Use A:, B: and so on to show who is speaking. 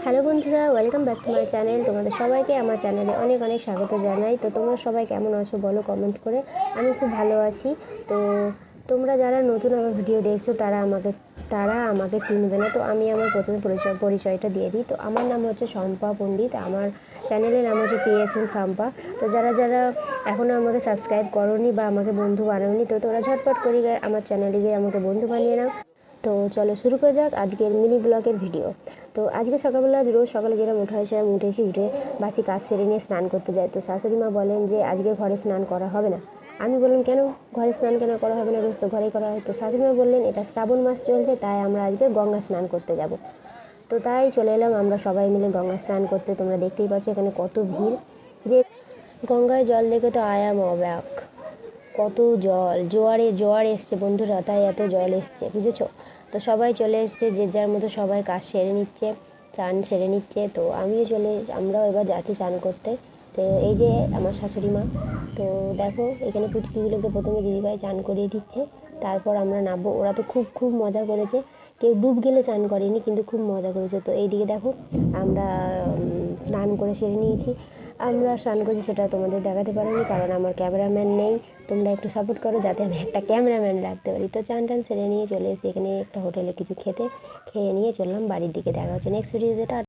A: Hello বন্ধুরা, welcome back to my channel. তোমাদের সবাইকে আমার চ্যানেলে অনেক অনেক স্বাগত জানাই। তো তোমরা সবাই কেমন আছো বলো কমেন্ট করে। আমি খুব ভালো আছি। তো তোমরা যারা নতুন আমার ভিডিও দেখছো তারা আমাকে চিনবে না। তো আমি আমার প্রথমে পরিচয়টা দিয়ে দিই। তো আমার নাম হচ্ছে শম্পা পণ্ডিত। আমার চ্যানেলের নাম হচ্ছে PSN শম্পা। তো যারা যারা এখনও আমাকে সাবস্ক্রাইব করোনি বা আমাকে বন্ধু বানাওনি, তো তোরা ঝটপট করে গিয়ে আমার চ্যানেলে গিয়ে আমাকে বন্ধু বানিয়ে নাও। তো চলো শুরু করা যাক আজকের মিনি ব্লগের ভিডিও। তো আজকে সকালবেলা রোজ সকালে যেরকম উঠে সেরকম উঠে বাসি কাজ সেরে নিয়ে স্নান করতে যায়। তো শাশুড়ি মা বলেন যে আজকে ঘরে স্নান করা হবে না। আমি বললাম কেন ঘরে স্নান কেন করা হবে না, রোজ তো ঘরেই করা হয়। তো শাশুড়ি মা বললেন এটা শ্রাবণ মাস চলছে, তাই আমরা আজকে গঙ্গা স্নান করতে যাব। তো তাই চলে এলাম আমরা সবাই মিলে গঙ্গা স্নান করতে। তোমরা দেখতেই পাচ্ছ এখানে কত ভিড়। গঙ্গায় জল দেখে তো আয়াম অবাক, কত জল, জোয়ার এসছে বন্ধুরা, তাই এত জল এসছে, বুঝেছো? তো সবাই চলে এসছে, যে যার মতো সবাই কাজ সেরে নিচ্ছে, চান সেরে নিচ্ছে। তো আমরাও এবার যাচ্ছি চান করতে। তো এই যে আমার শাশুড়ি মা। তো দেখো এখানে পুচকিগুলোকে প্রথমে দিদিভাই চান করিয়ে দিচ্ছে, তারপর আমরা নামবো। ওরা তো খুব খুব মজা করেছে, কেউ ডুব গেলে চান করেনি, কিন্তু খুব মজা করেছে। তো এইদিকে দেখো আমরা স্নান করে সেরে নিয়েছি। আমরা স্নান করছি সেটা তোমাদের দেখাতে পারিনি, কারণ আমার ক্যামেরাম্যান নেই। তোমরা একটু সাপোর্ট করো যাতে আমি একটা ক্যামেরাম্যান রাখতে পারি। তো চান টান সেরে নিয়ে চলে এসে এখানে একটা হোটেলে কিছু খেয়ে নিয়ে চললাম বাড়ির দিকে। দেখা হচ্ছে নেক্সট ভিডিওতে।